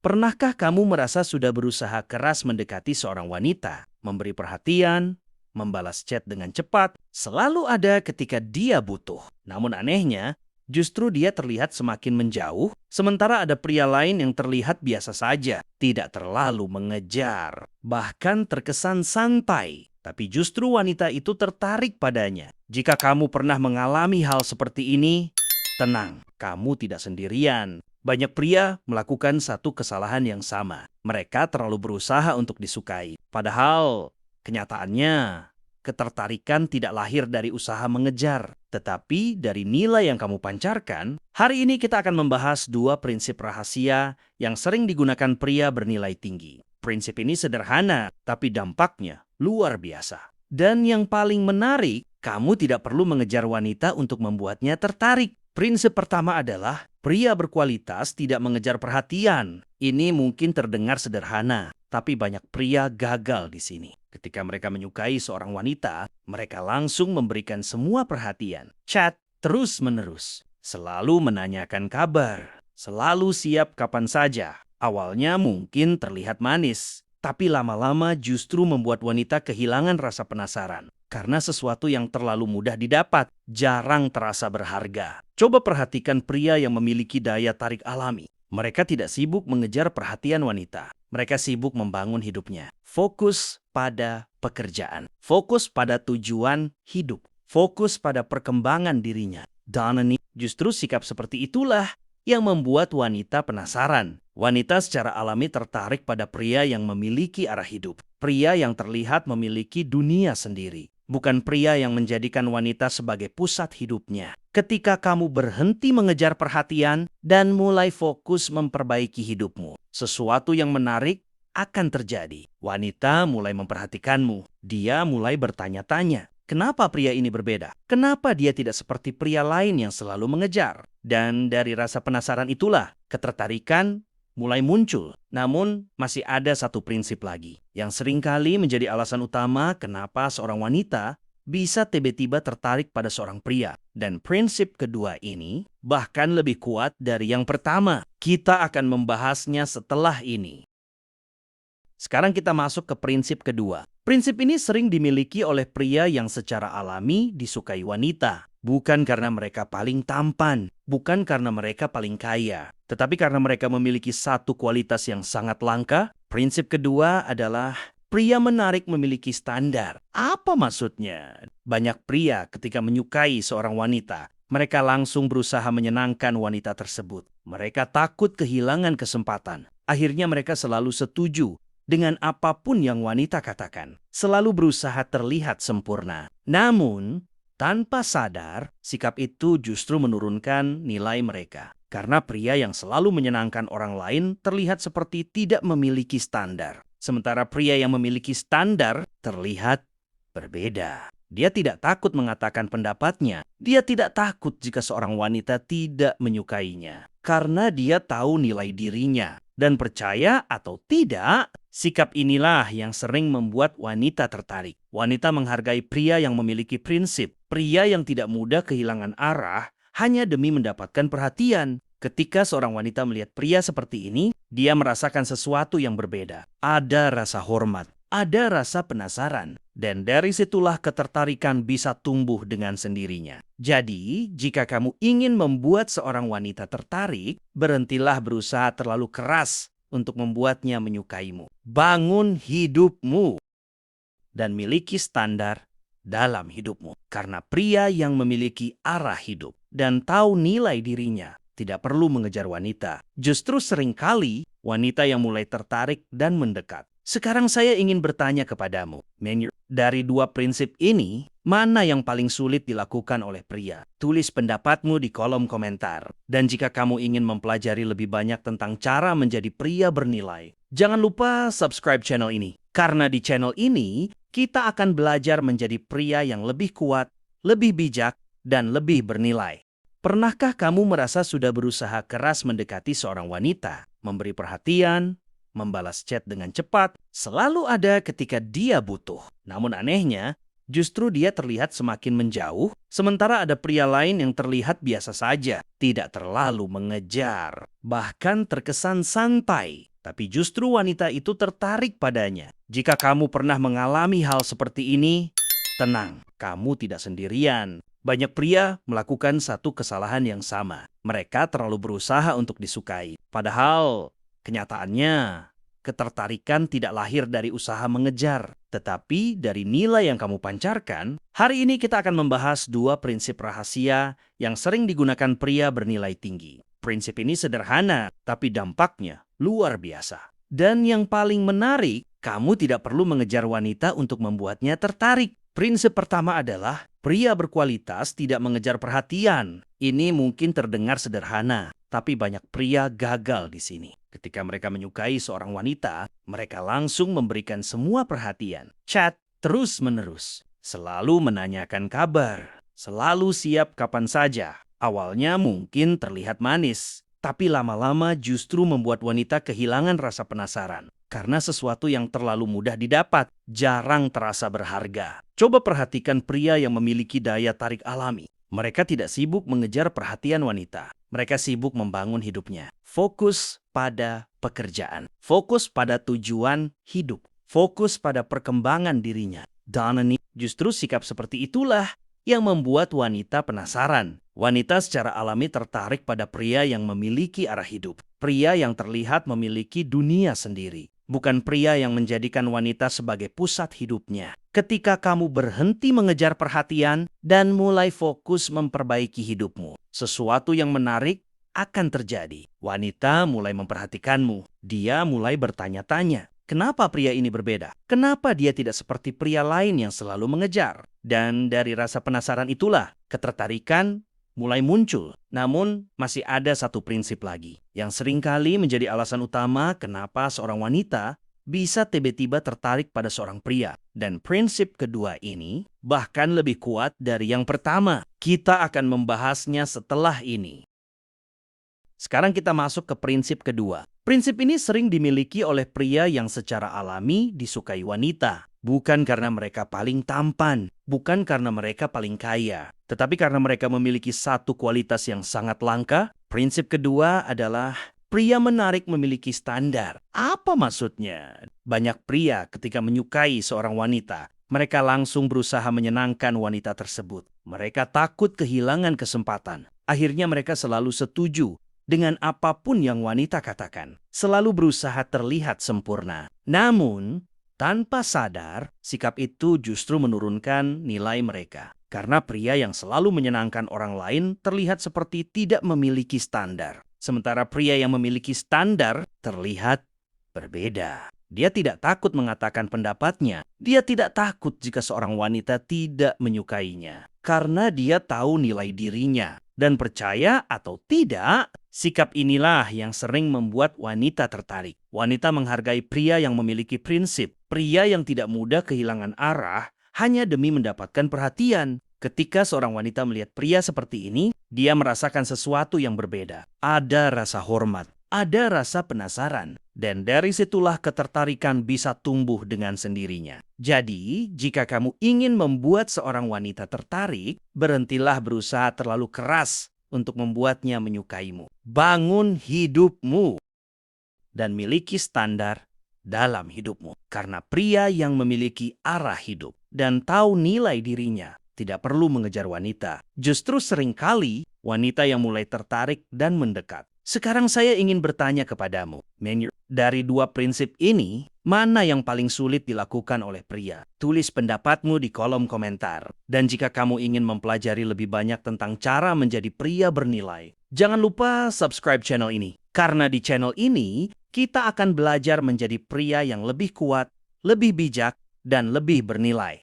Pernahkah kamu merasa sudah berusaha keras mendekati seorang wanita, memberi perhatian, membalas chat dengan cepat, selalu ada ketika dia butuh? Namun anehnya, justru dia terlihat semakin menjauh, sementara ada pria lain yang terlihat biasa saja, tidak terlalu mengejar, bahkan terkesan santai. Tapi justru wanita itu tertarik padanya. Jika kamu pernah mengalami hal seperti ini, tenang, kamu tidak sendirian. Banyak pria melakukan satu kesalahan yang sama. Mereka terlalu berusaha untuk disukai. Padahal kenyataannya, ketertarikan tidak lahir dari usaha mengejar, tetapi dari nilai yang kamu pancarkan. Hari ini kita akan membahas dua prinsip rahasia yang sering digunakan pria bernilai tinggi. Prinsip ini sederhana, tapi dampaknya luar biasa. Dan yang paling menarik, kamu tidak perlu mengejar wanita untuk membuatnya tertarik. Prinsip pertama adalah pria berkualitas tidak mengejar perhatian. Ini mungkin terdengar sederhana, tapi banyak pria gagal di sini. Ketika mereka menyukai seorang wanita, mereka langsung memberikan semua perhatian. Chat terus-menerus, selalu menanyakan kabar, selalu siap kapan saja. Awalnya mungkin terlihat manis, tapi lama-lama justru membuat wanita kehilangan rasa penasaran. Karena sesuatu yang terlalu mudah didapat, jarang terasa berharga. Coba perhatikan pria yang memiliki daya tarik alami. Mereka tidak sibuk mengejar perhatian wanita. Mereka sibuk membangun hidupnya. Fokus pada pekerjaan. Fokus pada tujuan hidup. Fokus pada perkembangan dirinya. Dan justru sikap seperti itulah yang membuat wanita penasaran. Wanita secara alami tertarik pada pria yang memiliki arah hidup. Pria yang terlihat memiliki dunia sendiri. Bukan pria yang menjadikan wanita sebagai pusat hidupnya. Ketika kamu berhenti mengejar perhatian dan mulai fokus memperbaiki hidupmu, sesuatu yang menarik akan terjadi. Wanita mulai memperhatikanmu. Dia mulai bertanya-tanya, kenapa pria ini berbeda? Kenapa dia tidak seperti pria lain yang selalu mengejar? Dan dari rasa penasaran itulah ketertarikan mulai muncul. Namun masih ada satu prinsip lagi yang seringkali menjadi alasan utama kenapa seorang wanita bisa tiba-tiba tertarik pada seorang pria. Dan prinsip kedua ini bahkan lebih kuat dari yang pertama. Kita akan membahasnya setelah ini. Sekarang kita masuk ke prinsip kedua. Prinsip ini sering dimiliki oleh pria yang secara alami disukai wanita. Bukan karena mereka paling tampan, bukan karena mereka paling kaya, tetapi karena mereka memiliki satu kualitas yang sangat langka. Prinsip kedua adalah pria menarik memiliki standar. Apa maksudnya? Banyak pria ketika menyukai seorang wanita, mereka langsung berusaha menyenangkan wanita tersebut. Mereka takut kehilangan kesempatan. Akhirnya mereka selalu setuju dengan apapun yang wanita katakan. Selalu berusaha terlihat sempurna. Namun, tanpa sadar, sikap itu justru menurunkan nilai mereka. Karena pria yang selalu menyenangkan orang lain terlihat seperti tidak memiliki standar. Sementara pria yang memiliki standar terlihat berbeda. Dia tidak takut mengatakan pendapatnya. Dia tidak takut jika seorang wanita tidak menyukainya. Karena dia tahu nilai dirinya. Dan percaya atau tidak, sikap inilah yang sering membuat wanita tertarik. Wanita menghargai pria yang memiliki prinsip. Pria yang tidak mudah kehilangan arah hanya demi mendapatkan perhatian. Ketika seorang wanita melihat pria seperti ini, dia merasakan sesuatu yang berbeda. Ada rasa hormat, ada rasa penasaran. Dan dari situlah ketertarikan bisa tumbuh dengan sendirinya. Jadi, jika kamu ingin membuat seorang wanita tertarik, berhentilah berusaha terlalu keras untuk membuatnya menyukaimu. Bangun hidupmu dan miliki standar dalam hidupmu. Karena pria yang memiliki arah hidup dan tahu nilai dirinya tidak perlu mengejar wanita. Justru seringkali wanita yang mulai tertarik dan mendekat. Sekarang saya ingin bertanya kepadamu, dari dua prinsip ini, mana yang paling sulit dilakukan oleh pria? Tulis pendapatmu di kolom komentar. Dan jika kamu ingin mempelajari lebih banyak tentang cara menjadi pria bernilai, jangan lupa subscribe channel ini. Karena di channel ini, kita akan belajar menjadi pria yang lebih kuat, lebih bijak, dan lebih bernilai. Pernahkah kamu merasa sudah berusaha keras mendekati seorang wanita, memberi perhatian, membalas chat dengan cepat, selalu ada ketika dia butuh. Namun anehnya, justru dia terlihat semakin menjauh, sementara ada pria lain yang terlihat biasa saja, tidak terlalu mengejar, bahkan terkesan santai. tapi justru wanita itu tertarik padanya. Jika kamu pernah mengalami hal seperti ini, tenang, kamu tidak sendirian. Banyak pria melakukan satu kesalahan yang sama. Mereka terlalu berusaha untuk disukai. Padahal, kenyataannya, ketertarikan tidak lahir dari usaha mengejar, tetapi dari nilai yang kamu pancarkan. Hari ini kita akan membahas 2 prinsip rahasia yang sering digunakan pria bernilai tinggi. Prinsip ini sederhana, tapi dampaknya luar biasa. Dan yang paling menarik, kamu tidak perlu mengejar wanita untuk membuatnya tertarik. Prinsip pertama adalah pria berkualitas tidak mengejar perhatian. Ini mungkin terdengar sederhana, tapi banyak pria gagal di sini. Ketika mereka menyukai seorang wanita, mereka langsung memberikan semua perhatian. Chat terus-menerus, selalu menanyakan kabar, selalu siap kapan saja. Awalnya mungkin terlihat manis, tapi lama-lama justru membuat wanita kehilangan rasa penasaran. Karena sesuatu yang terlalu mudah didapat, jarang terasa berharga. Coba perhatikan pria yang memiliki daya tarik alami. Mereka tidak sibuk mengejar perhatian wanita. Mereka sibuk membangun hidupnya. Fokus pada pekerjaan. Fokus pada tujuan hidup. Fokus pada perkembangan dirinya. Dan justru sikap seperti itulah yang membuat wanita penasaran. Wanita secara alami tertarik pada pria yang memiliki arah hidup. Pria yang terlihat memiliki dunia sendiri. Bukan pria yang menjadikan wanita sebagai pusat hidupnya. Ketika kamu berhenti mengejar perhatian dan mulai fokus memperbaiki hidupmu, sesuatu yang menarik akan terjadi. Wanita mulai memperhatikanmu. Dia mulai bertanya-tanya, kenapa pria ini berbeda? Kenapa dia tidak seperti pria lain yang selalu mengejar? Dan dari rasa penasaran itulah ketertarikan mulai muncul. Namun masih ada satu prinsip lagi yang seringkali menjadi alasan utama kenapa seorang wanita bisa tiba-tiba tertarik pada seorang pria. Dan prinsip kedua ini bahkan lebih kuat dari yang pertama. Kita akan membahasnya setelah ini. Sekarang kita masuk ke prinsip kedua. Prinsip ini sering dimiliki oleh pria yang secara alami disukai wanita. Bukan karena mereka paling tampan, bukan karena mereka paling kaya, tetapi karena mereka memiliki satu kualitas yang sangat langka. Prinsip kedua adalah pria menarik memiliki standar. Apa maksudnya? Banyak pria ketika menyukai seorang wanita, mereka langsung berusaha menyenangkan wanita tersebut. Mereka takut kehilangan kesempatan. Akhirnya mereka selalu setuju dengan apapun yang wanita katakan. Selalu berusaha terlihat sempurna. Namun, tanpa sadar, sikap itu justru menurunkan nilai mereka. Karena pria yang selalu menyenangkan orang lain terlihat seperti tidak memiliki standar. Sementara pria yang memiliki standar terlihat berbeda. Dia tidak takut mengatakan pendapatnya. Dia tidak takut jika seorang wanita tidak menyukainya. Karena dia tahu nilai dirinya. Dan percaya atau tidak, sikap inilah yang sering membuat wanita tertarik. Wanita menghargai pria yang memiliki prinsip. Pria yang tidak mudah kehilangan arah hanya demi mendapatkan perhatian. Ketika seorang wanita melihat pria seperti ini, dia merasakan sesuatu yang berbeda. Ada rasa hormat, ada rasa penasaran. Dan dari situlah ketertarikan bisa tumbuh dengan sendirinya. Jadi, jika kamu ingin membuat seorang wanita tertarik, berhentilah berusaha terlalu keras untuk membuatnya menyukaimu. Bangun hidupmu dan miliki standar dalam hidupmu. Karena pria yang memiliki arah hidup dan tahu nilai dirinya tidak perlu mengejar wanita. Justru seringkali wanita yang mulai tertarik dan mendekat. Sekarang saya ingin bertanya kepadamu, dari 2 prinsip ini, mana yang paling sulit dilakukan oleh pria? Tulis pendapatmu di kolom komentar. Dan jika kamu ingin mempelajari lebih banyak tentang cara menjadi pria bernilai, jangan lupa subscribe channel ini. Karena di channel ini, kita akan belajar menjadi pria yang lebih kuat, lebih bijak, dan lebih bernilai.